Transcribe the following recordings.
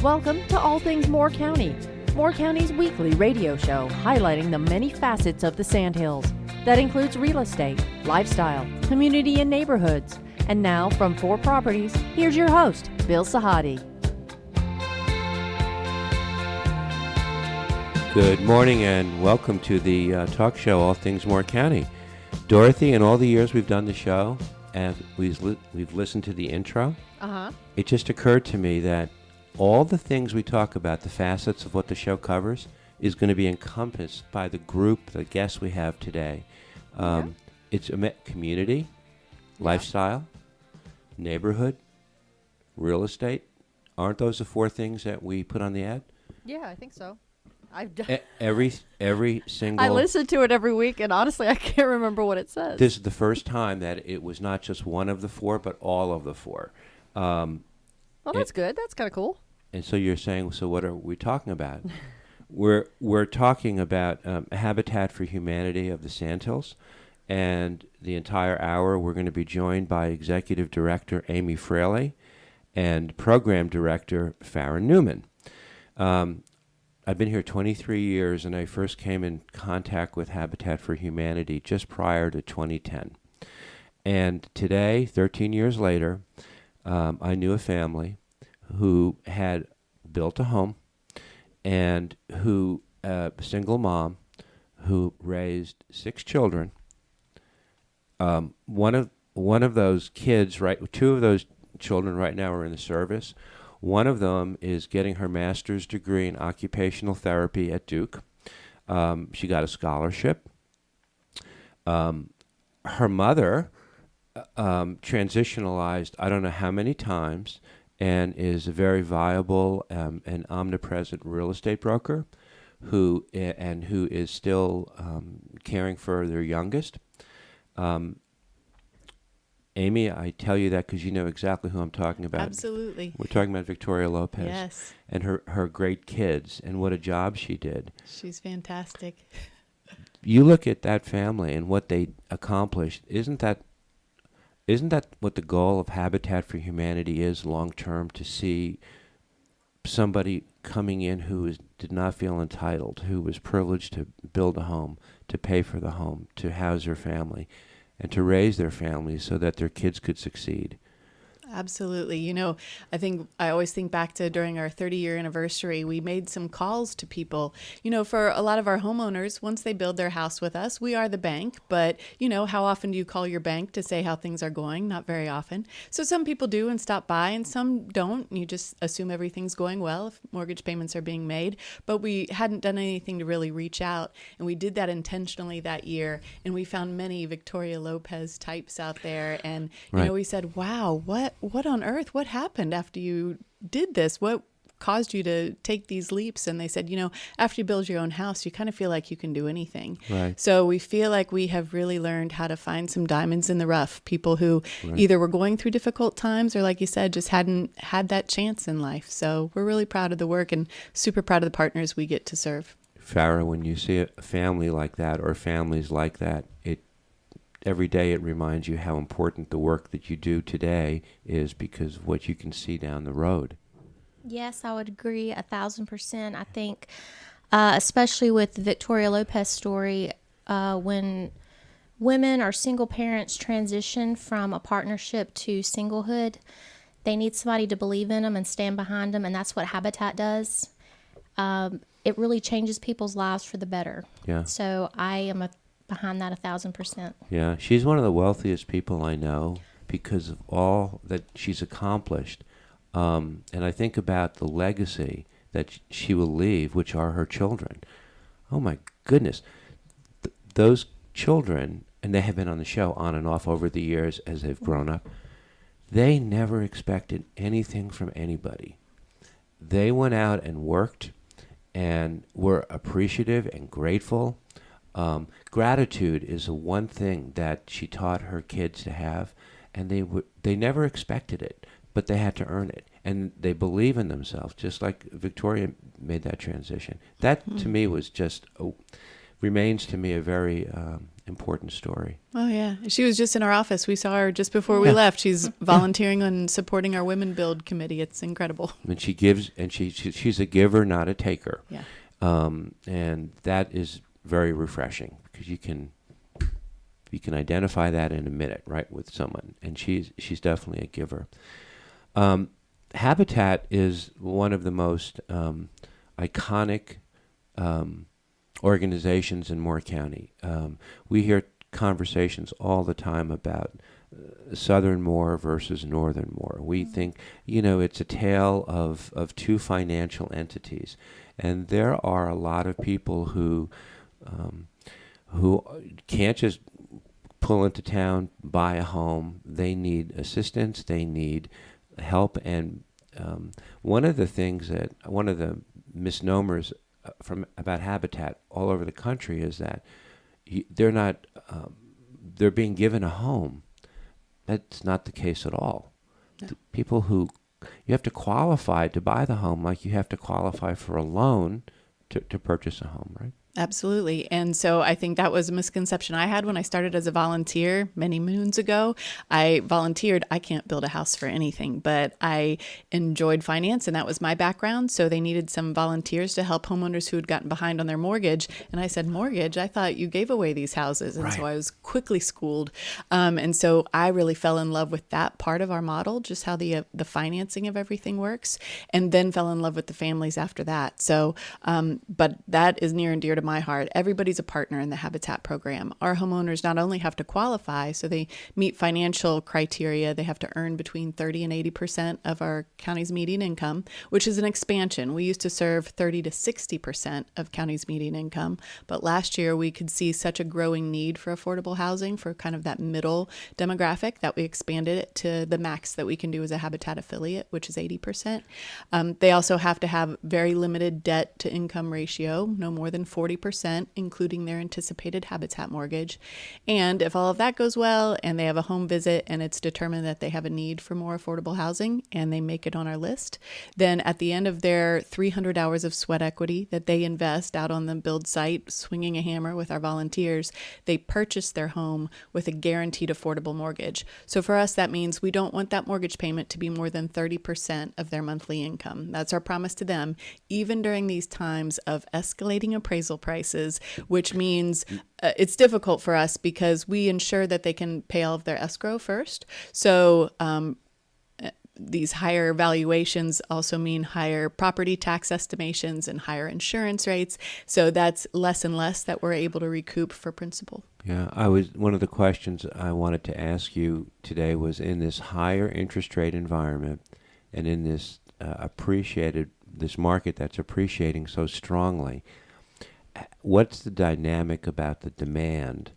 Welcome to All Things Moore County, Moore County's weekly radio show highlighting the many facets of the Sandhills. That includes real estate, lifestyle, community, and neighborhoods. And now, from 4 Properties, here's your host, Bill Sahadi. Good morning and welcome to the talk show, All Things Moore County. Dorothy, in all the years we've done the show, and we've listened to the intro, it just occurred to me that all the things we talk about, the facets of what the show covers, is going to be encompassed by the group, the guests we have today. It's a community, lifestyle, neighborhood, real estate. Aren't those the 4 things that we put on the ad? Yeah, I think so. I've done Every single... I listen to it every week, and honestly, I can't remember what it says. This is the first time that it was not just one of the 4, but all of the 4. Well, that's good. That's kind of cool. And so you're saying, so what are we talking about? We're talking about Habitat for Humanity of the Sandhills, and the entire hour we're going to be joined by Executive Director Amie Farrah and Program Director Farrah Newman. I've been here 23 years, and I first came in contact with Habitat for Humanity just prior to 2010. And today, 13 years later, I knew a family who had built a home and who, a single mom, who raised 6 children. One of those kids, 2 of those children right now are in the service. One of them is getting her master's degree in occupational therapy at Duke. She got a scholarship. Her mother transitionalized I don't know how many times and is a very viable and omnipresent real estate broker who is still caring for their youngest. Amie, I tell you that because you know exactly who I'm talking about. Absolutely. We're talking about Victoria Lopez. Yes. And her great kids and what a job she did. She's fantastic. You look at that family and what they accomplished. Isn't that what the goal of Habitat for Humanity is long term, to see somebody coming in who did not feel entitled, who was privileged to build a home, to pay for the home, to house their family, and to raise their families so that their kids could succeed? Absolutely. You know, I always think back to during our 30-year anniversary, we made some calls to people. You know, for a lot of our homeowners, once they build their house with us, we are the bank. But, you know, how often do you call your bank to say how things are going? Not very often. So some people do and stop by, and some don't. You just assume everything's going well if mortgage payments are being made. But we hadn't done anything to really reach out. And we did that intentionally that year. And we found many Victoria Lopez types out there. And, you know, we said, wow, what on earth? What happened after you did this? What caused you to take these leaps? And they said, you know, after you build your own house, you kind of feel like you can do anything. Right. So we feel like we have really learned how to find some diamonds in the rough, people who either were going through difficult times or, like you said, just hadn't had that chance in life. So we're really proud of the work and super proud of the partners we get to serve. Farrah, when you see a family like that or families like that, every day it reminds you how important the work that you do today is because of what you can see down the road. Yes, I would agree 1,000%. I think, especially with the Victoria Lopez story, when women or single parents transition from a partnership to singlehood, they need somebody to believe in them and stand behind them, and that's what Habitat does. It really changes people's lives for the better. Yeah. So I am behind that 1,000%. Yeah, she's one of the wealthiest people I know because of all that she's accomplished. And I think about the legacy that she will leave, which are her children. Oh my goodness. Those children, and they have been on the show on and off over the years as they've grown up, they never expected anything from anybody. They went out and worked and were appreciative and grateful. Gratitude is the one thing that she taught her kids to have, and they never expected it, but they had to earn it, and they believe in themselves, just like Victoria made that transition. That to me was just remains to me a very important story. Oh yeah, she was just in our office. We saw her just before we left. She's volunteering on supporting our Women Build committee. It's incredible. And she gives, and she's a giver, not a taker. Yeah. And that is very refreshing because you can identify that in a minute, right, with someone. And she's definitely a giver. Habitat is one of the most iconic organizations in Moore County. We hear conversations all the time about Southern Moore versus Northern Moore. We think, it's a tale of two financial entities. And there are a lot of people who can't just pull into town, buy a home. They need assistance. They need help. And one of the misnomers about Habitat all over the country is that they're being given a home. That's not the case at all. No. People who, you have to qualify to buy the home like you have to qualify for a loan to purchase a home, right? Absolutely. And so I think that was a misconception I had when I started as a volunteer many moons ago. I volunteered. I can't build a house for anything, but I enjoyed finance and that was my background. So they needed some volunteers to help homeowners who had gotten behind on their mortgage. And I said, mortgage? I thought you gave away these houses. And so I was quickly schooled. And so I really fell in love with that part of our model, just how the financing of everything works, and then fell in love with the families after that. So, but that is near and dear to my heart. Everybody's a partner in the Habitat program. Our homeowners not only have to qualify, so they meet financial criteria, they have to earn between 30 and 80% of our county's median income, which is an expansion. We used to serve 30 to 60% of county's median income, but last year we could see such a growing need for affordable housing for kind of that middle demographic that we expanded it to the max that we can do as a Habitat affiliate, which is 80%. They also have to have very limited debt to income ratio, no more than 40%, including their anticipated Habitat mortgage. And if all of that goes well and they have a home visit and it's determined that they have a need for more affordable housing and they make it on our list, then at the end of their 300 hours of sweat equity that they invest out on the build site, swinging a hammer with our volunteers, they purchase their home with a guaranteed affordable mortgage. So for us, that means we don't want that mortgage payment to be more than 30% of their monthly income. That's our promise to them, even during these times of escalating appraisal prices, which means it's difficult for us because we ensure that they can pay all of their escrow first. So these higher valuations also mean higher property tax estimations and higher insurance rates. So that's less and less that we're able to recoup for principal. Yeah, one of the questions I wanted to ask you today was, in this higher interest rate environment and in this this market that's appreciating so strongly, what's the dynamic about the demand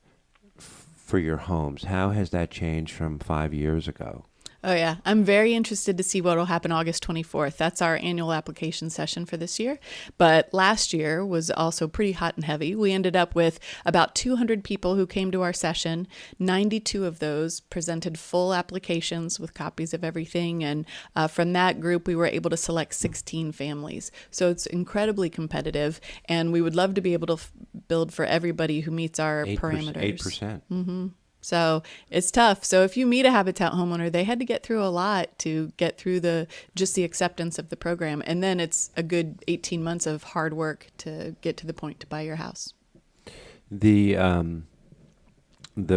for your homes? How has that changed from 5 years ago? Oh, yeah. I'm very interested to see what will happen August 24th. That's our annual application session for this year. But last year was also pretty hot and heavy. We ended up with about 200 people who came to our session. 92 of those presented full applications with copies of everything. And from that group, we were able to select 16 families. So it's incredibly competitive. And we would love to be able to build for everybody who meets our parameters. 8%. Mm-hmm. So it's tough. So if you meet a Habitat homeowner, they had to get through a lot to get through the acceptance of the program. And then it's a good 18 months of hard work to get to the point to buy your house. The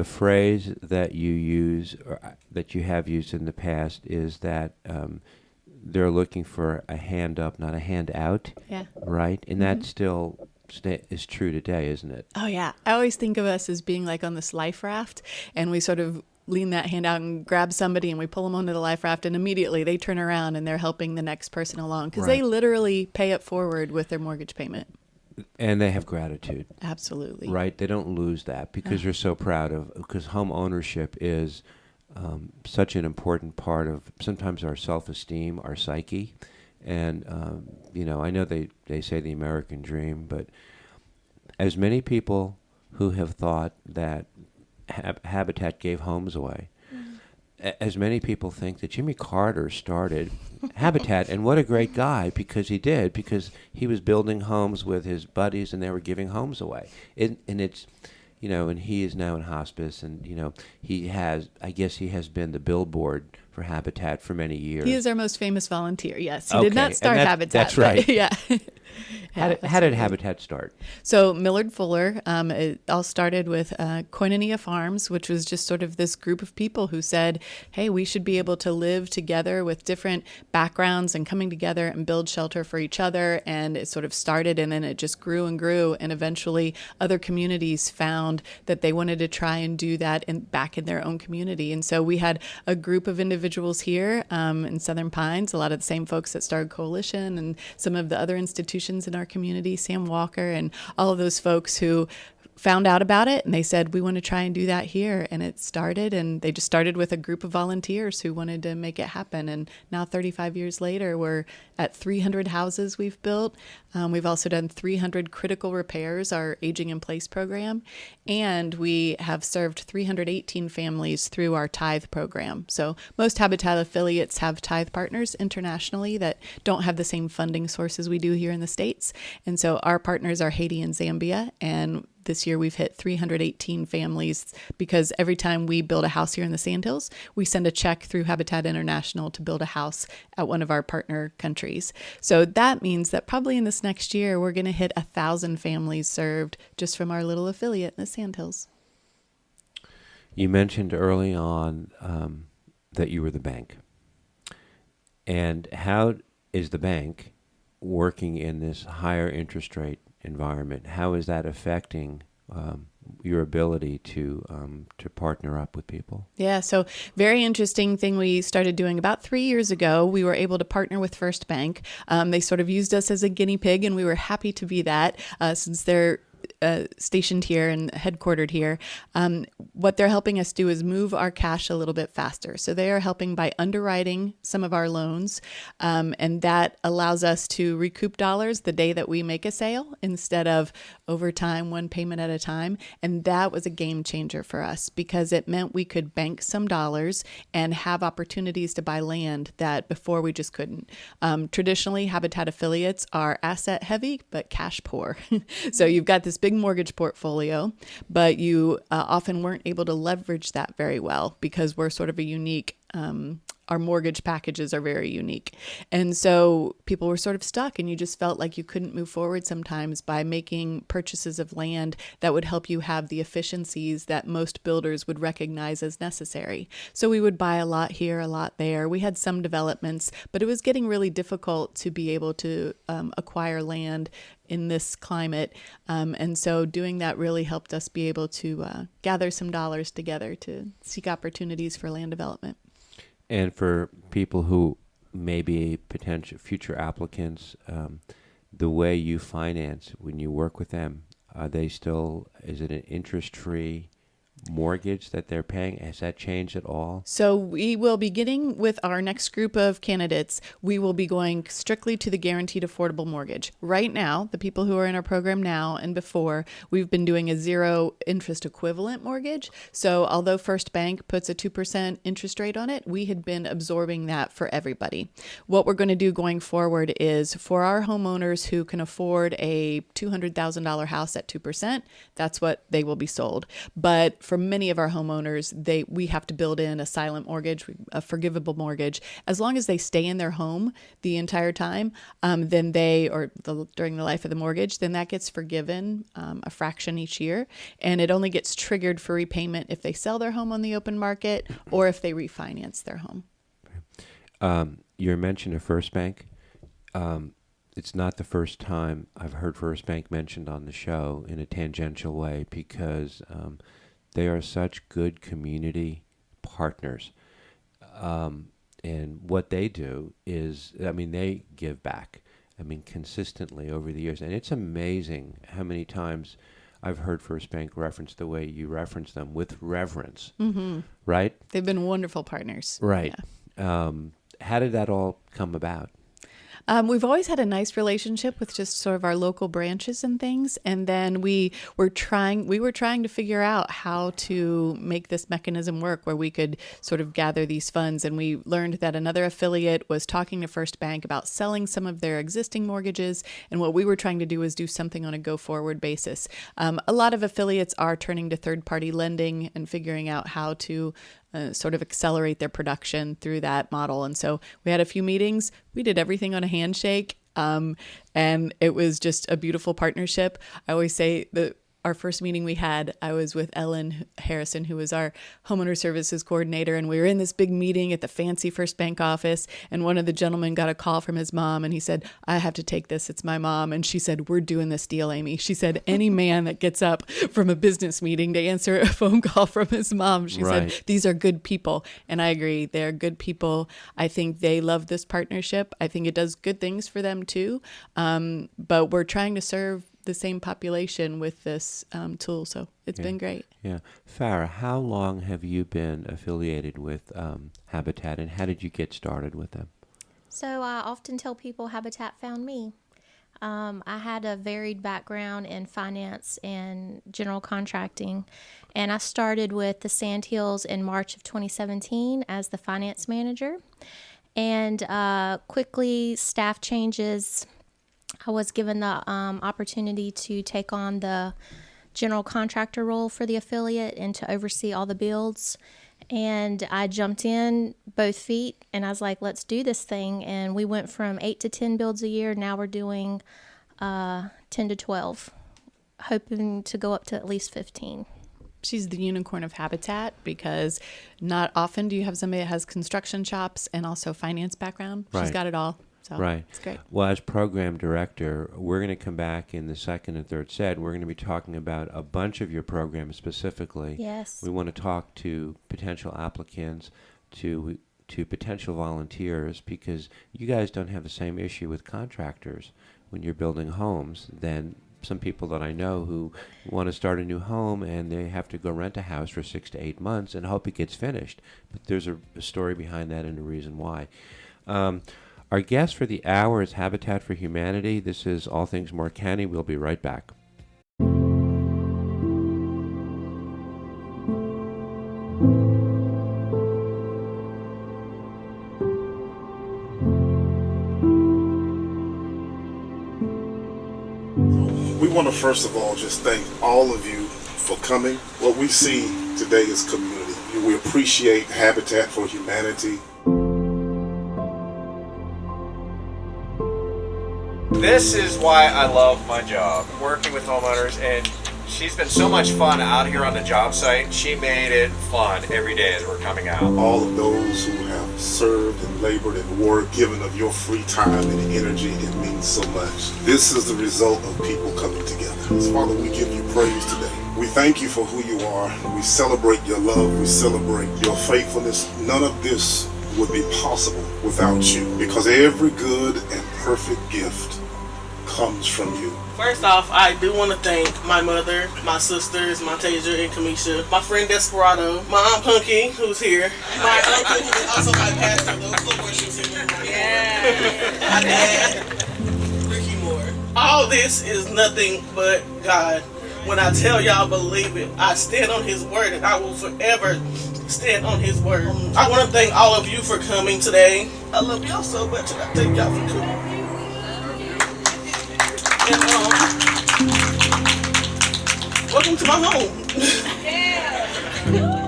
phrase that you use, or that you have used in the past, is that they're looking for a hand up, not a hand out. Yeah. Right? And that still is true today, isn't it? Oh, yeah. I always think of us as being like on this life raft, and we sort of lean that hand out and grab somebody and we pull them onto the life raft, and immediately they turn around and they're helping the next person along because they literally pay it forward with their mortgage payment. And they have gratitude. Absolutely. Right? They don't lose that because they're so proud of, because home ownership is such an important part of sometimes our self-esteem, our psyche. And, I know they say the American dream, but as many people who have thought that Habitat gave homes away, as many people think that Jimmy Carter started Habitat, and what a great guy, because he was building homes with his buddies and they were giving homes away. And and he is now in hospice, and I guess he has been the billboard for Habitat for many years. He is our most famous volunteer. Yes, he did not start Habitat. That's right. Yeah. How did Habitat start? So Millard Fuller, it all started with Koinonia Farms, which was just sort of this group of people who said, hey, we should be able to live together with different backgrounds and coming together and build shelter for each other. And it sort of started, and then it just grew and grew. And eventually other communities found that they wanted to try and do that back in their own community. And so we had a group of individuals here in Southern Pines, a lot of the same folks that started Coalition and some of the other institutions in our community, Sam Walker and all of those folks who found out about it, and they said, we want to try and do that here. And it started, and they just started with a group of volunteers who wanted to make it happen. And now 35 years later, we're at 300 houses we've built. We've also done 300 critical repairs, our Aging in Place program, and we have served 318 families through our Tithe program. So most Habitat affiliates have Tithe partners internationally that don't have the same funding sources we do here in the States. And so our partners are Haiti and Zambia, and this year we've hit 318 families because every time we build a house here in the Sandhills, we send a check through Habitat International to build a house at one of our partner countries. So that means that probably in this next year, we're going to hit 1,000 families served just from our little affiliate in the Sandhills. You mentioned early on that you were the bank. And how is the bank working in this higher interest rate environment? How is that affecting your ability to partner up with people? Yeah, so very interesting thing we started doing about 3 years ago. We were able to partner with First Bank. They sort of used us as a guinea pig, and we were happy to be that since they're stationed here and headquartered here. What they're helping us do is move our cash a little bit faster. So they are helping by underwriting some of our loans, and that allows us to recoup dollars the day that we make a sale instead of over time, one payment at a time. And that was a game changer for us because it meant we could bank some dollars and have opportunities to buy land that before we just couldn't. Traditionally, Habitat affiliates are asset heavy, but cash poor. So you've got this big mortgage portfolio, but you often weren't able to leverage that very well because we're sort of a unique, our mortgage packages are very unique. And so people were sort of stuck, and you just felt like you couldn't move forward sometimes by making purchases of land that would help you have the efficiencies that most builders would recognize as necessary. So we would buy a lot here, a lot there. We had some developments, but it was getting really difficult to be able to acquire land in this climate. And so doing that really helped us be able to gather some dollars together to seek opportunities for land development. And for people who may be potential future applicants, the way you finance when you work with them, is it an interest-free mortgage that they're paying? Has that changed at all? So we will be getting with our next group of candidates, we will be going strictly to the guaranteed affordable mortgage. Right now, the people who are in our program now and before, we've been doing a zero interest equivalent mortgage. So although First Bank puts a 2% interest rate on it, we had been absorbing that for everybody. What we're going to do going forward is for our homeowners who can afford a $200,000 house at 2%, that's what they will be sold. But for many of our homeowners, we have to build in a silent mortgage, a forgivable mortgage. As long as they stay in their home the entire time, then during the life of the mortgage, then that gets forgiven a fraction each year. And it only gets triggered for repayment if they sell their home on the open market or if they refinance their home. You mentioned a First Bank. It's not the first time I've heard First Bank mentioned on the show in a tangential way because they are such good community partners. And what they do is, they give back, consistently over the years. And it's amazing how many times I've heard First Bank reference the way you reference them with reverence, right? They've been wonderful partners. Right. Yeah. How did that all come about? We've always had a nice relationship with just sort of our local branches and things. And then we were trying to figure out how to make this mechanism work where we could sort of gather these funds. And we learned that another affiliate was talking to First Bank about selling some of their existing mortgages. And what we were trying to do is do something on a go forward basis. A lot of affiliates are turning to third party lending and figuring out how to sort of accelerate their production through that model. And so we had a few meetings. We did everything on a handshake, and it was just a beautiful partnership. I always say that our first meeting we had, I was with Ellen Harrison, who was our homeowner services coordinator, and we were in this big meeting at the fancy First Bank office, and one of the gentlemen got a call from his mom, and he said, I have to take this, it's my mom. And she said, we're doing this deal, Amy. She said, any man that gets up from a business meeting to answer a phone call from his mom, she said, these are good people. And I agree, they're good people. I think they love this partnership. I think it does good things for them too. But we're trying to serve the same population with this tool, so it's been great. Yeah. Farrah, how long have you been affiliated with Habitat, and how did you get started with them? So I often tell people Habitat found me. I had a varied background in finance and general contracting, and I started with the Sandhills in March of 2017 as the finance manager. And quickly, staff changes. I was given the opportunity to take on the general contractor role for the affiliate and to oversee all the builds. And I jumped in both feet and I was like, let's do this thing. And we went from 8 to 10 builds a year. Now we're doing 10 to 12, hoping to go up to at least 15. She's the unicorn of Habitat because not often do you have somebody that has construction shops and also finance background. She's got it all. So right. It's great. Well, as program director, we're going to come back in the second and third set. We're going to be talking about a bunch of your programs specifically. Yes. We want to talk to potential applicants, to potential volunteers, because you guys don't have the same issue with contractors when you're building homes than some people that I know who want to start a new home and they have to go rent a house for 6 to 8 months and hope it gets finished. But there's a story behind that and a reason why. Our guest for the hour is Habitat for Humanity. This is All Things Moore County. We'll be right back. We want to first of all just thank all of you for coming. What we see today is community. We appreciate Habitat for Humanity. This is why I love my job, working with homeowners, and she's been so much fun out here on the job site. She made it fun every day as we're coming out. All of those who have served and labored and worked, given of your free time and energy, it means so much. This is the result of people coming together. So Father, we give you praise today. We thank you for who you are. We celebrate your love. We celebrate your faithfulness. None of this would be possible without you, because every good and perfect gift comes from you. First off, I do want to thank my mother, my sisters, Montasia and Kamisha, my friend Desperado, my Aunt Punky, who's here, my uncle, who is also my pastor, the worships here. My dad, Ricky Moore. All this is nothing but God. When I tell y'all believe it, I stand on his word and I will forever stand on his word. I want to thank all of you for coming today. I love y'all so much and I thank y'all for coming. And, welcome to my home. Yeah.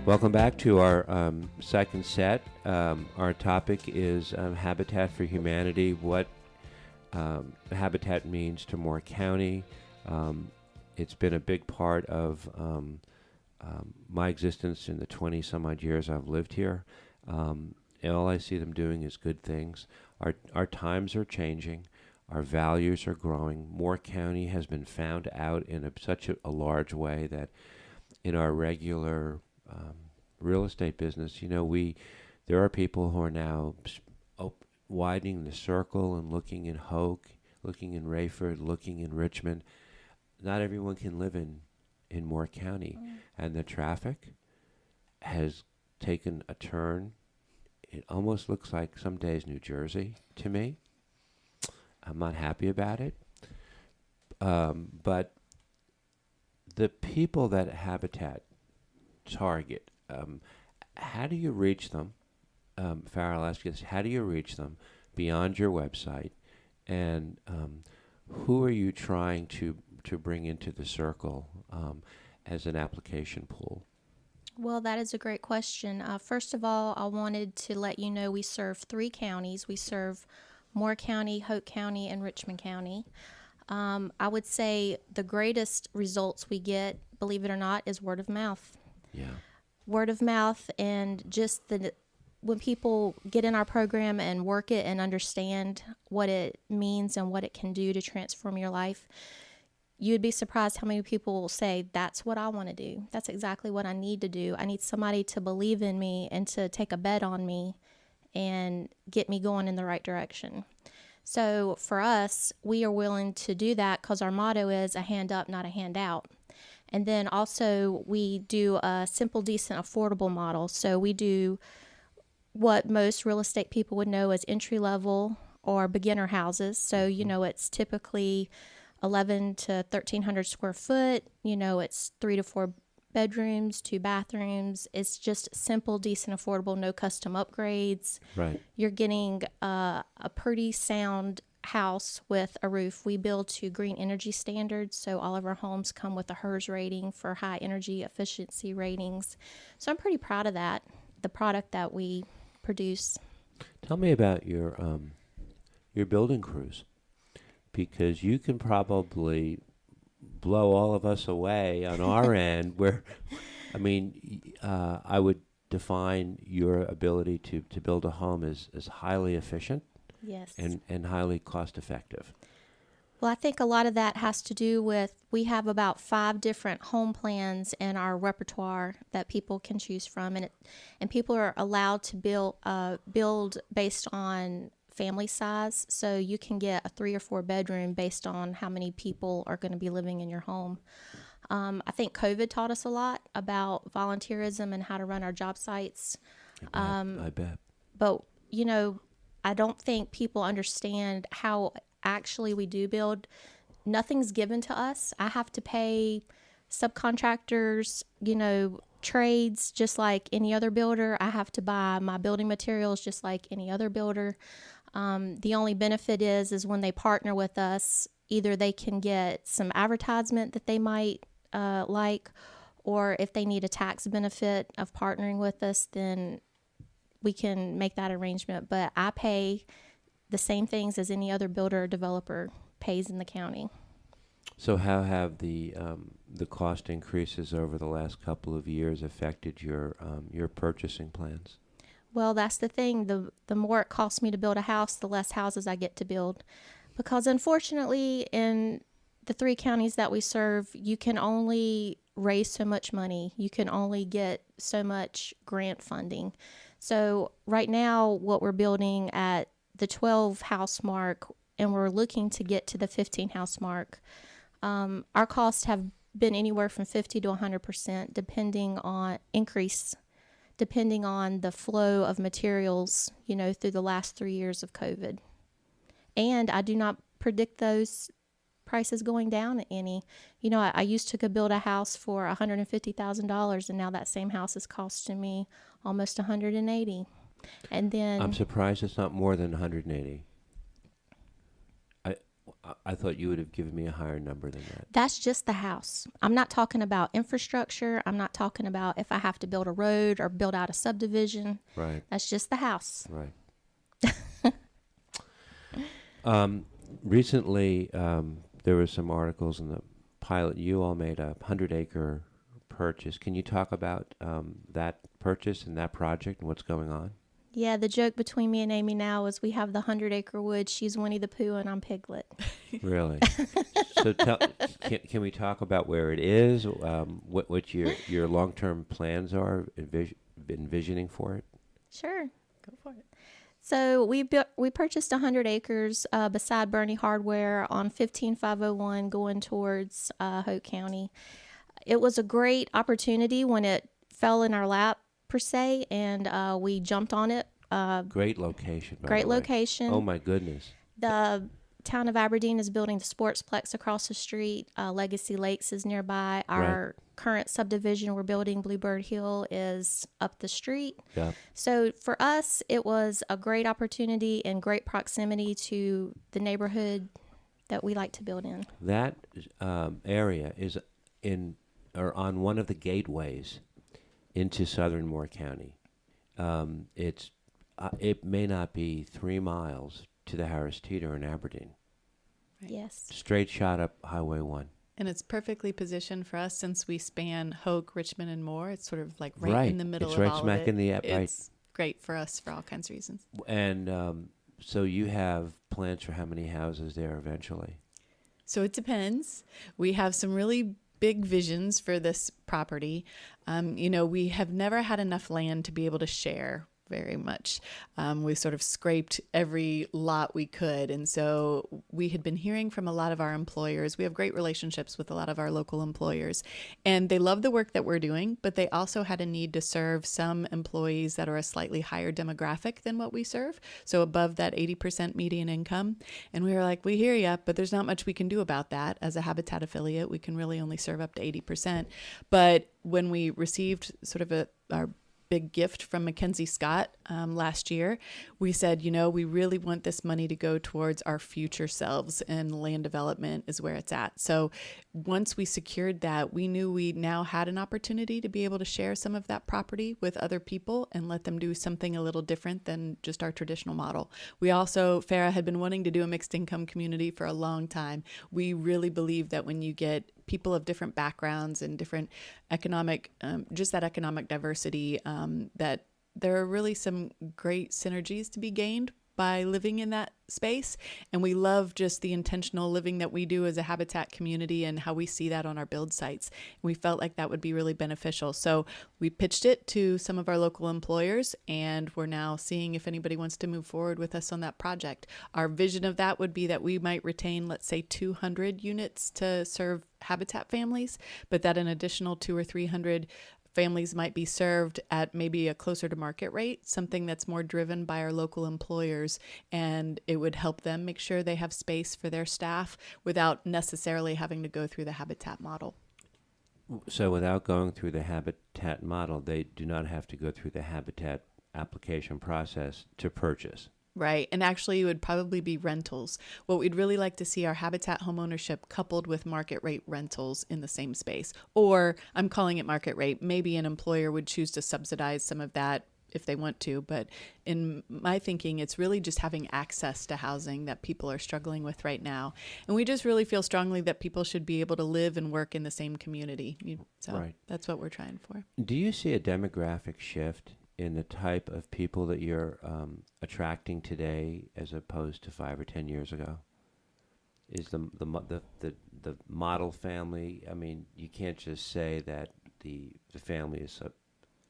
Welcome back to our second set. Our topic is Habitat for Humanity, what Habitat means to Moore County. It's been a big part of my existence in the 20-some-odd years I've lived here. And all I see them doing is good things. Our times are changing. Our values are growing. Moore County has been found out in such a large way that in our regular real estate business, there are people who are now widening the circle and looking in Hoke, looking in Rayford, looking in Richmond. Not everyone can live in Moore County, and the traffic has taken a turn. It almost looks like some days New Jersey to me. I'm not happy about it. But the people that Habitat target, how do you reach them? Farrah, I'll ask you this. How do you reach them beyond your website? And who are you trying to bring into the circle as an application pool? Well, that is a great question. First of all, I wanted to let you know we serve 3 counties. We serve Moore County, Hoke County, and Richmond County. I would say the greatest results we get, believe it or not, is word of mouth. Yeah. Word of mouth, and just when people get in our program and work it and understand what it means and what it can do to transform your life, you'd be surprised how many people will say, that's what I want to do. That's exactly what I need to do. I need somebody to believe in me and to take a bet on me and get me going in the right direction. So for us, we are willing to do that because our motto is a hand up, not a hand out. And then also we do a simple, decent, affordable model. So we do what most real estate people would know as entry level or beginner houses. So, it's typically 11 to 1,300 square foot. It's 3 to 4 bedrooms, 2 bathrooms. It's just simple, decent, affordable, no custom upgrades. Right. You're getting a pretty sound house with a roof. We build to green energy standards, so all of our homes come with a HERS rating for high energy efficiency ratings. So I'm pretty proud of that, the product that we produce. Tell me about your building crews, because you can probably blow all of us away on our end. I would define your ability to build a home as highly efficient. Yes. And highly cost effective. Well, I think a lot of that has to do with, we have about 5 different home plans in our repertoire that people can choose from, and people are allowed to build based on family size. So you can get a 3 or 4 bedroom based on how many people are going to be living in your home. I think COVID taught us a lot about volunteerism and how to run our job sites. I bet. But I don't think people understand how actually we do build. Nothing's given to us. I have to pay subcontractors, trades just like any other builder. I have to buy my building materials just like any other builder. The only benefit is when they partner with us, either they can get some advertisement that they might like, or if they need a tax benefit of partnering with us, then we can make that arrangement. But I pay the same things as any other builder or developer pays in the county. So how have the cost increases over the last couple of years affected your purchasing plans? Well, that's the thing. The more it costs me to build a house, the less houses I get to build. Because unfortunately, in the 3 counties that we serve, you can only raise so much money. You can only get so much grant funding. So right now, what we're building at the 12 house mark, and we're looking to get to the 15 house mark, our costs have been anywhere from 50 to 100% depending on the flow of materials, through the last 3 years of COVID. And I do not predict those prices going down any. I used to build a house for $150,000, and now that same house is costing me almost $180,000. And then I'm surprised it's not more than $180,000. I thought you would have given me a higher number than that. That's just the house. I'm not talking about infrastructure. I'm not talking about if I have to build a road or build out a subdivision. Right. That's just the house. Right. Recently, there were some articles in the Pilot. You all made a 100-acre purchase. Can you talk about that purchase and that project and what's going on? Yeah, the joke between me and Amy now is we have the 100-acre woods. She's Winnie the Pooh and I'm Piglet. Really? So can we talk about where it is? What your long-term plans are, envisioning for it? Sure. Go for it. So we purchased 100 acres beside Bernie Hardware on 15501 going towards Hoke County. It was a great opportunity when it fell in our lap, per se, and we jumped on it. Great location. Great location. Oh my goodness. The town of Aberdeen is building the Sportsplex across the street. Legacy Lakes is nearby. Our current subdivision we're building, Bluebird Hill, is up the street. Yeah. So for us, it was a great opportunity and great proximity to the neighborhood that we like to build in. That area is on one of the gateways into southern Moore County. It may not be 3 miles to the Harris Teeter in Aberdeen. Right. Yes. Straight shot up Highway 1. And it's perfectly positioned for us since we span Hoke, Richmond, and Moore. It's sort of like right in the middle it's of right all smack of it. in the It's great for us for all kinds of reasons. And so you have plans for how many houses there eventually? So it depends. We have some really big visions for this property. We have never had enough land to be able to share very much. We sort of scraped every lot we could. And so we had been hearing from a lot of our employers. We have great relationships with a lot of our local employers, and they love the work that we're doing, but they also had a need to serve some employees that are a slightly higher demographic than what we serve. So above that 80% median income. And we were like, we hear you, but there's not much we can do about that. As a Habitat affiliate, we can really only serve up to 80%. But when we received sort of our big gift from Mackenzie Scott last year, we said, we really want this money to go towards our future selves, and land development is where it's at. So once we secured that, we knew we now had an opportunity to be able to share some of that property with other people and let them do something a little different than just our traditional model. We also, Farrah had been wanting to do a mixed income community for a long time. We really believe that when you get people of different backgrounds and different economic, just that economic diversity, that there are really some great synergies to be gained by living in that space. And we love just the intentional living that we do as a Habitat community and how we see that on our build sites. We felt like that would be really beneficial. So we pitched it to some of our local employers, and we're now seeing if anybody wants to move forward with us on that project. Our vision of that would be that we might retain, let's say, 200 units to serve Habitat families, but that an additional 200 or 300 families might be served at maybe a closer to market rate, something that's more driven by our local employers, and it would help them make sure they have space for their staff without necessarily having to go through the Habitat model. So without going through the Habitat model, they do not have to go through the Habitat application process to purchase. Right. And actually, it would probably be rentals. What we'd really like to see are Habitat homeownership coupled with market rate rentals in the same space. Or I'm calling it market rate. Maybe an employer would choose to subsidize some of that if they want to. But in my thinking, it's really just having access to housing that people are struggling with right now. And we just really feel strongly that people should be able to live and work in the same community. So That's what we're trying for. Do you see a demographic shift in the type of people that you're attracting today as opposed to 5 or 10 years ago? Is the model family? I mean, you can't just say that the family is.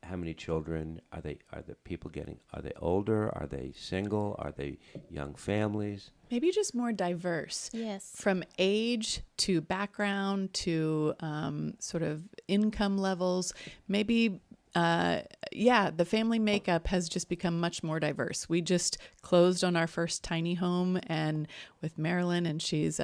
How many children are they? Are the people getting? Are they older? Are they single? Are they young families? Maybe just more diverse. Yes. From age to background to sort of income levels. Maybe. The family makeup has just become much more diverse. We just closed on our first tiny home and with Marilyn, and she's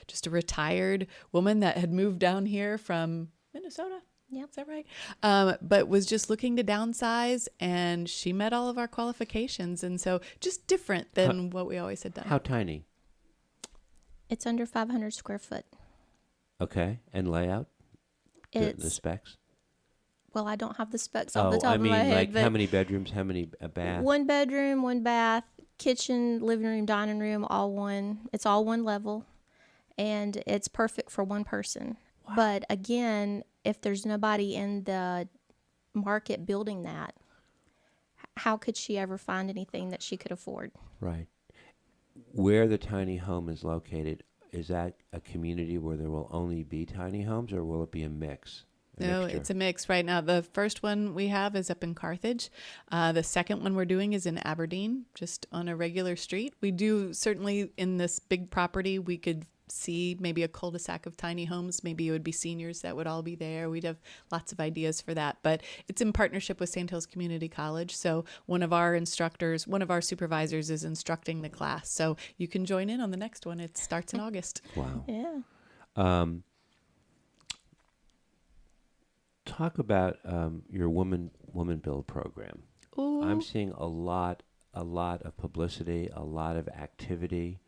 just a retired woman that had moved down here from Minnesota. Yep. Is that right? But was just looking to downsize, and she met all of our qualifications. And so just different than what we always had done. How tiny? It's under 500 square foot. Okay. And layout? The specs? Well, I don't have the specs off the top of my head. Like how many bedrooms, how many baths? 1 bedroom, 1 bath, kitchen, living room, dining room, all one. It's all one level, and it's perfect for one person. Wow. But again, if there's nobody in the market building that, how could she ever find anything that she could afford? Right. Where the tiny home is located, is that a community where there will only be tiny homes, or will it be a mix? No, Mixture? it's a mix right now. The first one we have is up in Carthage. The second one we're doing is in Aberdeen, just on a regular street. We do certainly in this big property, we could see maybe a cul-de-sac of tiny homes. Maybe it would be seniors that would all be there. We'd have lots of ideas for that, but it's in partnership with Sandhills Community College. So one of our supervisors is instructing the class. So you can join in on the next one. It starts in August. Wow. Yeah. Talk about your woman build program. Ooh. I'm seeing a lot of publicity, a lot of activity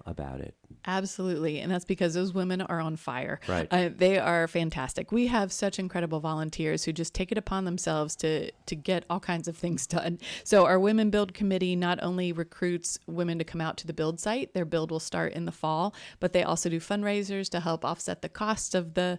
about it. Absolutely. And that's because those women are on fire. Right. They are fantastic. We have such incredible volunteers who just take it upon themselves to get all kinds of things done. So our Women Build Committee not only recruits women to come out to the build site, their build will start in the fall, but they also do fundraisers to help offset the cost of the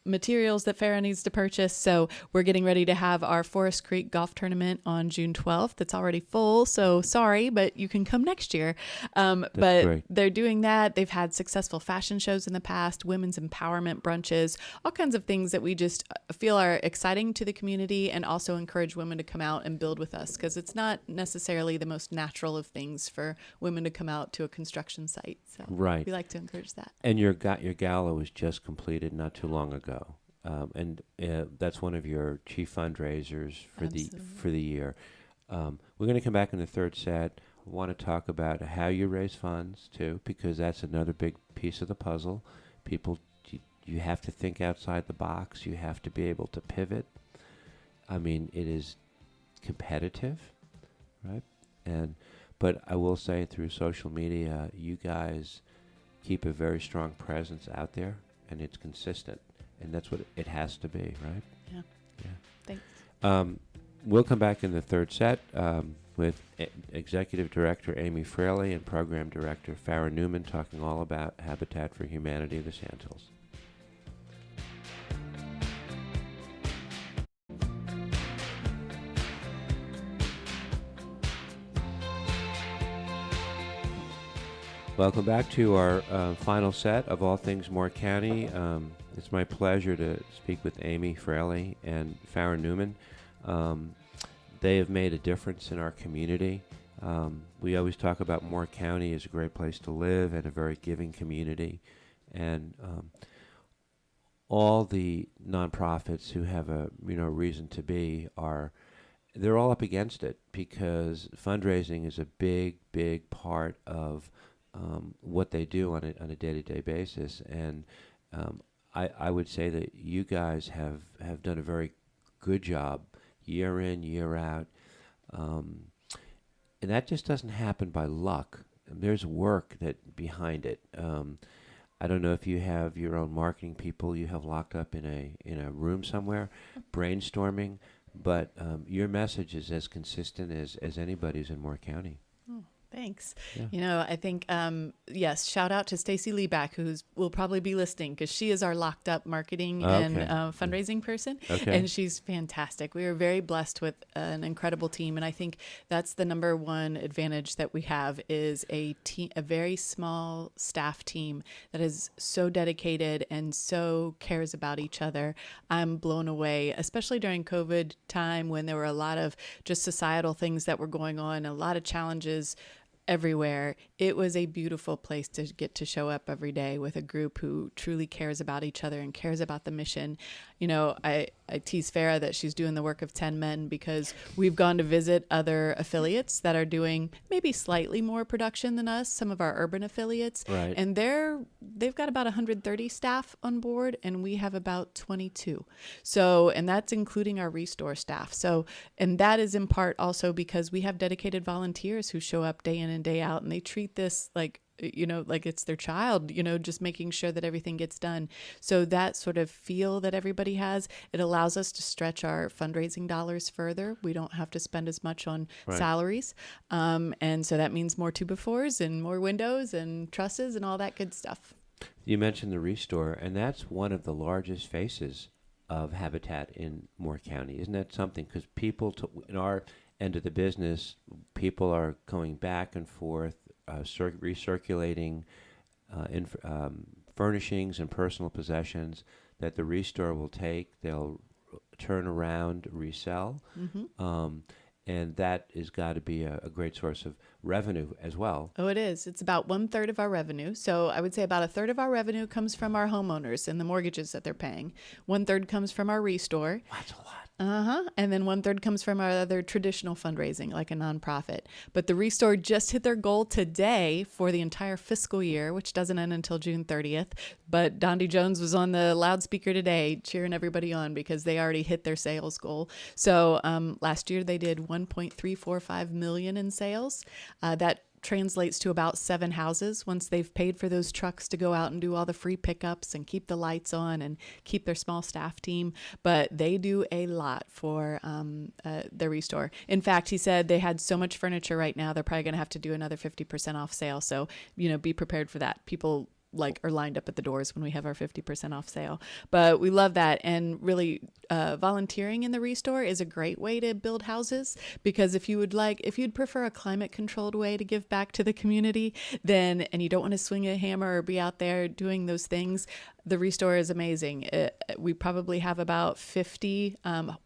materials that Farrah needs to purchase. So we're getting ready to have our Forest Creek Golf Tournament on June 12th. It's already full, so sorry, but you can come next year. But great. they're doing that. They've had successful fashion shows in the past, women's empowerment brunches, all kinds of things that we just feel are exciting to the community, and also encourage women to come out and build with us, because it's not necessarily the most natural of things for women to come out to a construction site. So Right. we like to encourage that. And your gala was just completed not too long ago, and that's one of your chief fundraisers for the year. We're going to come back in the third set. I want to talk about how you raise funds too, because that's another big piece of the puzzle. People, you have to think outside the box. You have to be able to pivot. I mean, it is competitive, right? But I will say, through social media, you guys keep a very strong presence out there, and it's consistent, and that's what it has to be, right? Yeah. Yeah. Thanks. We'll come back in the third set with Executive Director Amie Farrah and Program Director Farrah Newman, talking all about Habitat for Humanity of the Sandhills. Welcome back to our final set of All Things Moore County. It's my pleasure to speak with Amie Farrah and Farrah Newman. They have made a difference in our community. We always talk about Moore County as a great place to live and a very giving community. And all the nonprofits who have a reason to be they're all up against it, because fundraising is a big part of what they do on a day-to-day basis. And I would say that you guys have done a very good job year in, year out. And that just doesn't happen by luck. There's work behind it. I don't know if you have your own marketing people you have locked up in a room somewhere, brainstorming, but your message is as consistent as anybody's in Moore County. Thanks. Yeah. I think, yes, shout out to Stacy Leaback, will probably be listening, because she is our locked up marketing and fundraising person. Okay. And she's fantastic. We are very blessed with an incredible team. And I think that's the number one advantage that we have, is a very small staff team that is so dedicated and so cares about each other. I'm blown away, especially during COVID time, when there were a lot of just societal things that were going on, a lot of challenges everywhere. It was a beautiful place to get to show up every day with a group who truly cares about each other and cares about the mission. I tease Farrah that she's doing the work of 10 men, because we've gone to visit other affiliates that are doing maybe slightly more production than us, some of our urban affiliates. Right. And they've got about 130 staff on board, and we have about 22. So, and that's including our restore staff. So, and that is in part also because we have dedicated volunteers who show up day in and day out, and they treat this like it's their child, just making sure that everything gets done. So that sort of feel that everybody has, it allows us to stretch our fundraising dollars further. We don't have to spend as much on salaries. And so that means more 2x4s and more windows and trusses and all that good stuff. You mentioned the restore, and that's one of the largest faces of Habitat in Moore County. Isn't that something? Because people in our end of the business, people are going back and forth, recirculating furnishings and personal possessions that the restore will take. They'll turn around, resell. And that has got to be a great source of revenue as well. Oh, it is. It's about 1/3 of our revenue. So I would say about 1/3 of our revenue comes from our homeowners and the mortgages that they're paying. 1/3 comes from our restore. That's a lot. And then 1/3 comes from our other traditional fundraising, like a nonprofit. But the Restore just hit their goal today for the entire fiscal year, which doesn't end until June 30th. But Dondi Jones was on the loudspeaker today cheering everybody on because they already hit their sales goal. So last year they did 1.345 million in sales. That translates to about 7 houses once they've paid for those trucks to go out and do all the free pickups and keep the lights on and keep their small staff team. But they do a lot for their Restore. In fact, he said they had so much furniture right now, they're probably going to have to do another 50% off sale. So, be prepared for that. People are lined up at the doors when we have our 50% off sale. But we love that. And really volunteering in the Restore is a great way to build houses, because if you'd prefer a climate controlled way to give back to the community, and you don't want to swing a hammer or be out there doing those things, the Restore is amazing. We probably have about 50,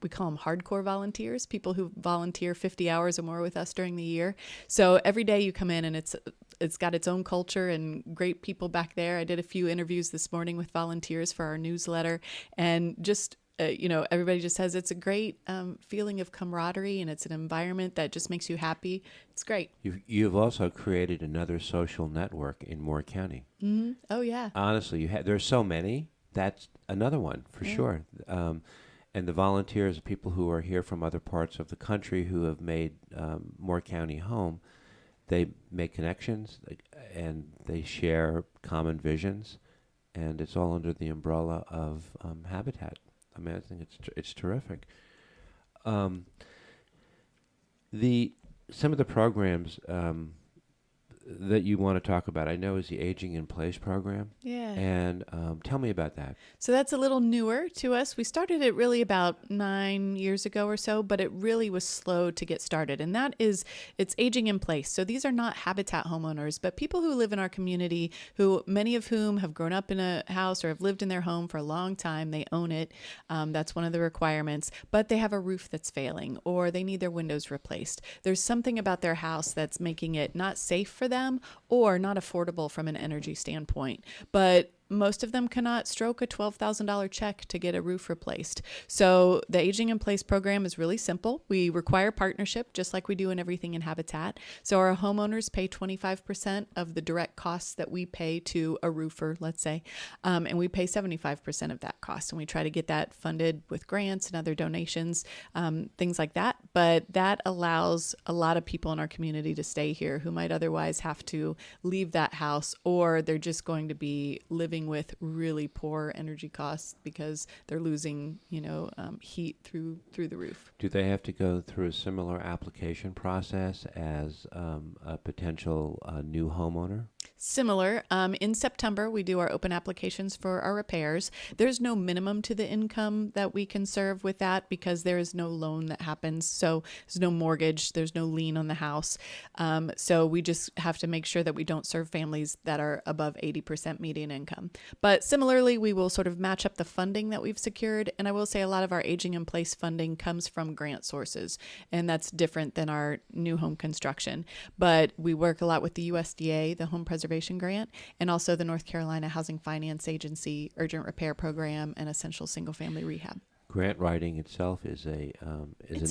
we call them hardcore volunteers, people who volunteer 50 hours or more with us during the year. So every day you come in and it's got its own culture and great people back there. I did a few interviews this morning with volunteers for our newsletter, and just everybody just says it's a great feeling of camaraderie, and it's an environment that just makes you happy. It's great. You've also created another social network in Moore County. Mm-hmm. Oh yeah. Honestly, there's so many. That's another one for sure. And the volunteers, people who are here from other parts of the country who have made Moore County home, they make connections and they share common visions, and it's all under the umbrella of Habitat. I mean, I think it's terrific. Some of the programs that you want to talk about, I know, is the Aging in Place program. Yeah. And tell me about that. So that's a little newer to us. We started it really about 9 years ago or so, but it really was slow to get started. And it's aging in place. So these are not Habitat homeowners, but people who live in our community, many of whom have grown up in a house or have lived in their home for a long time. They own it. That's one of the requirements, but they have a roof that's failing, or they need their windows replaced. There's something about their house that's making it not safe for them or not affordable from an energy standpoint. But most of them cannot stroke a $12,000 check to get a roof replaced. So the Aging in Place program is really simple. We require partnership, just like we do in everything in Habitat. So our homeowners pay 25% of the direct costs that we pay to a roofer, let's say, and we pay 75% of that cost. And we try to get that funded with grants and other donations, things like that. But that allows a lot of people in our community to stay here who might otherwise have to leave that house, or they're just going to be living with really poor energy costs because they're losing, heat through the roof. Do they have to go through a similar application process as a potential new homeowner? Similar. In September, we do our open applications for our repairs. There's no minimum to the income that we can serve with that because there is no loan that happens. So there's no mortgage. There's no lien on the house. So we just have to make sure that we don't serve families that are above 80% median income. But similarly, we will sort of match up the funding that we've secured. And I will say a lot of our Aging in Place funding comes from grant sources, and that's different than our new home construction. But we work a lot with the USDA, the Home Preservation Grant, and also the North Carolina Housing Finance Agency Urgent Repair Program and Essential Single Family Rehab. Grant writing itself is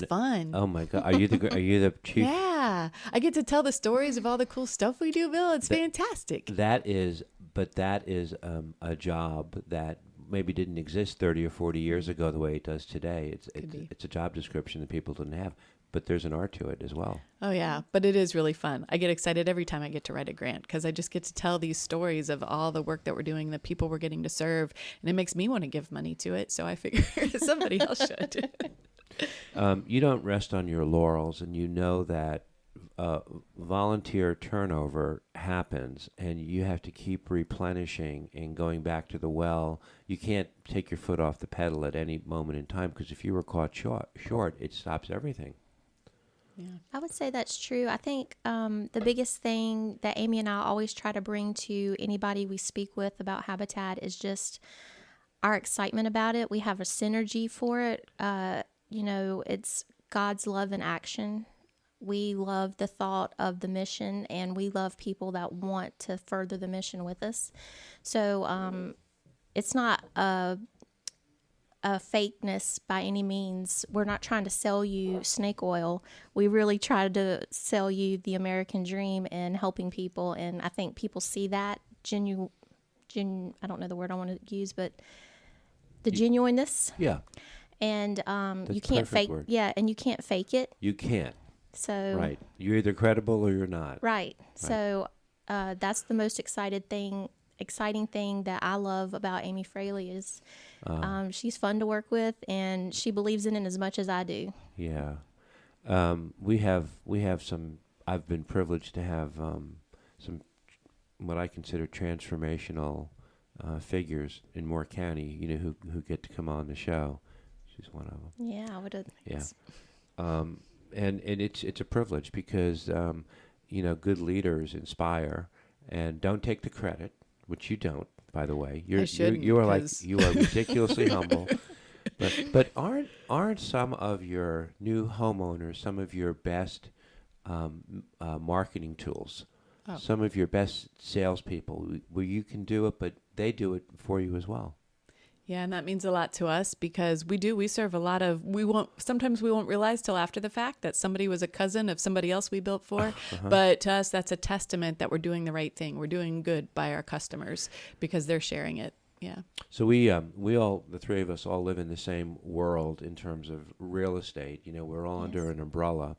fun. Oh my God! Are you the chief? Yeah, I get to tell the stories of all the cool stuff we do, Bill. It's fantastic. That is a job that maybe didn't exist 30 or 40 years ago the way it does today. It's a job description that people didn't have, but there's an art to it as well. Oh yeah, but it is really fun. I get excited every time I get to write a grant because I just get to tell these stories of all the work that we're doing, the people we're getting to serve, and it makes me want to give money to it. So I figure somebody else should. You don't rest on your laurels, and you know that volunteer turnover happens, and you have to keep replenishing and going back to the well. You can't take your foot off the pedal at any moment in time, because if you were caught short, it stops everything. I would say that's true. I think the biggest thing that Amie and I always try to bring to anybody we speak with about Habitat is just our excitement about it. We have a synergy for it. It's God's love in action. We love the thought of the mission, and we love people that want to further the mission with us. So it's not a fakeness by any means. We're not trying to sell you snake oil. We really try to sell you the American dream and helping people. And I think people see that I don't know the word I want to use, but the genuineness. Yeah. And you That's can't perfect fake. word. Yeah, and you can't fake it. You can't. So Right. You're either credible or you're not. Right. So that's the most exciting thing that I love about Amie Fraley is she's fun to work with, and she believes in it as much as I do. Yeah. We have some. I've been privileged to have some what I consider transformational figures in Moore County. Who get to come on the show. She's one of them. Yeah, I would have. Yeah. And it's a privilege because good leaders inspire and don't take the credit, which you don't, by the way. You are ridiculously humble. But aren't some of your new homeowners some of your best marketing tools? Oh. Some of your best salespeople, where you can do it, but they do it for you as well. Yeah, and that means a lot to us because we serve a lot of, sometimes we won't realize till after the fact that somebody was a cousin of somebody else we built for. Uh-huh. But to us, that's a testament that we're doing the right thing. We're doing good by our customers because they're sharing it. Yeah. So we all, the three of us, all live in the same world in terms of real estate. We're all under an umbrella.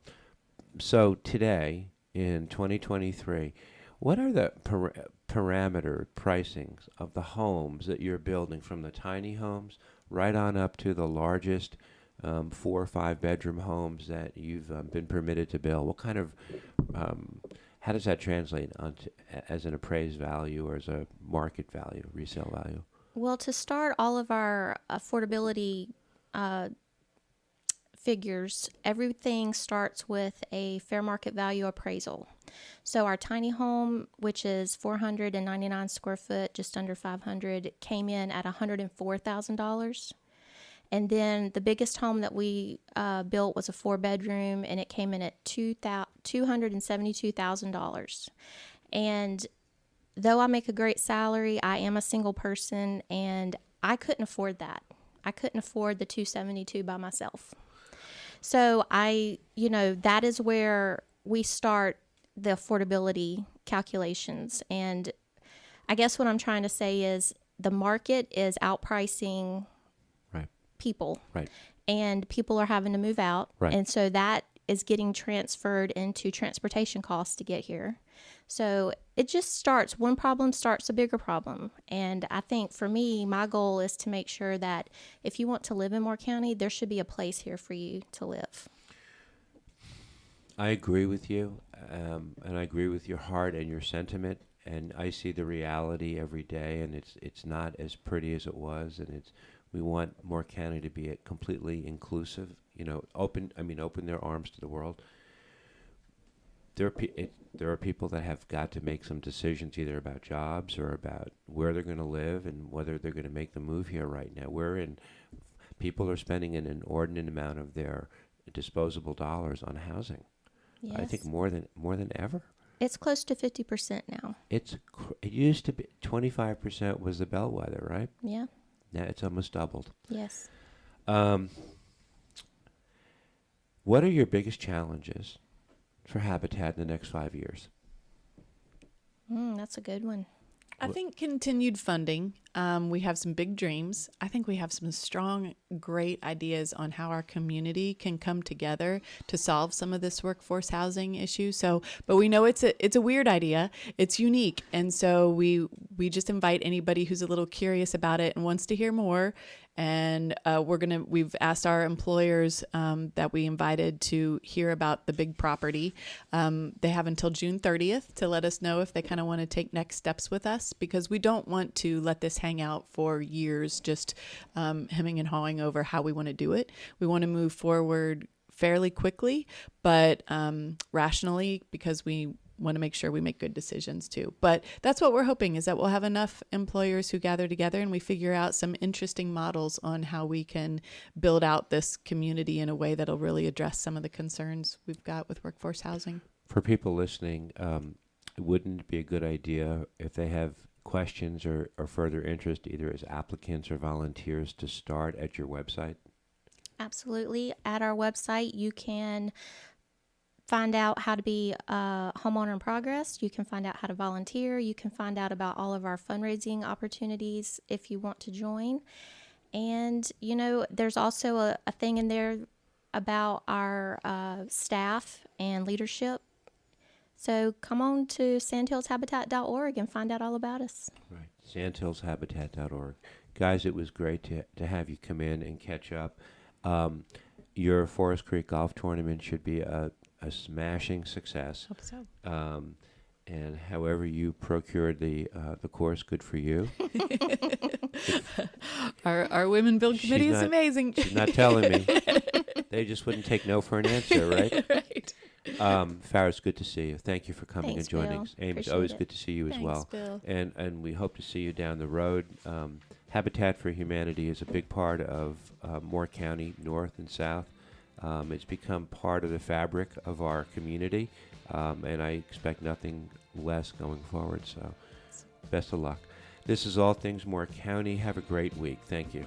So today, in 2023, what are the parameter pricings of the homes that you're building, from the tiny homes right on up to the largest 4 or 5 bedroom homes that you've been permitted to build? What kind of, how does that translate as an appraised value or as a market value, resale value? Well, to start all of our affordability figures, everything starts with a fair market value appraisal. So our tiny home, which is 499 square foot, just under 500, came in at $104,000. And then the biggest home that we built was a 4-bedroom, and it came in at $272,000. And though I make a great salary, I am a single person, and I couldn't afford that. I couldn't afford the $272 by myself. So that is where we start the affordability calculations. And I guess what I'm trying to say is the market is outpricing people. Right. And people are having to move out. Right. And so that is getting transferred into transportation costs to get here. So it just starts, one problem starts a bigger problem. And I think for me, my goal is to make sure that if you want to live in Moore County, there should be a place here for you to live. I agree with you, and I agree with your heart and your sentiment. And I see the reality every day, and it's not as pretty as it was. And we want Moore County to be completely inclusive. Open their arms to the world. There are people that have got to make some decisions, either about jobs or about where they're going to live and whether they're going to make the move here right now. People are spending an inordinate amount of their disposable dollars on housing. Yes. I think more than ever. It's close to 50% now. It used to be 25% was the bellwether, right? Yeah. Now it's almost doubled. Yes. What are your biggest challenges for Habitat in the next 5 years? That's a good one. I think continued funding. We have some big dreams. I think we have some strong, great ideas on how our community can come together to solve some of this workforce housing issue. But we know it's a weird idea. It's unique. And so we just invite anybody who's a little curious about it and wants to hear more. And we've asked our employers that we invited to hear about the big property. They have until June 30th to let us know if they kind of want to take next steps with us, because we don't want to let this hang out for years, just hemming and hawing over how we want to do it. We want to move forward fairly quickly, but rationally, because we want to make sure we make good decisions too. But that's what we're hoping, is that we'll have enough employers who gather together and we figure out some interesting models on how we can build out this community in a way that'll really address some of the concerns we've got with workforce housing. For people listening, wouldn't it be a good idea if they have questions or further interest, either as applicants or volunteers, to start at your website? Absolutely. At our website, you can find out how to be a homeowner in progress. You can find out how to volunteer. You can find out about all of our fundraising opportunities if you want to join. And, there's also a thing in there about our staff and leadership. So come on to sandhillshabitat.org and find out all about us. Right, sandhillshabitat.org. Guys, it was great to have you come in and catch up. Your Forest Creek Golf Tournament should be a smashing success. Hope so. And however you procured the course, good for you. Our women build committee is amazing. She's not telling me. They just wouldn't take no for an answer, right? Right. Farrah, it's good to see you. Thank you for coming Thanks, and joining Bill. us. Amy, it's Appreciate always it. good to see you as Thanks, well. Bill. And we hope to see you down the road. Habitat for Humanity is a big part of Moore County, north and south. It's become part of the fabric of our community, and I expect nothing less going forward. So best of luck. This is All Things Moore County. Have a great week. Thank you.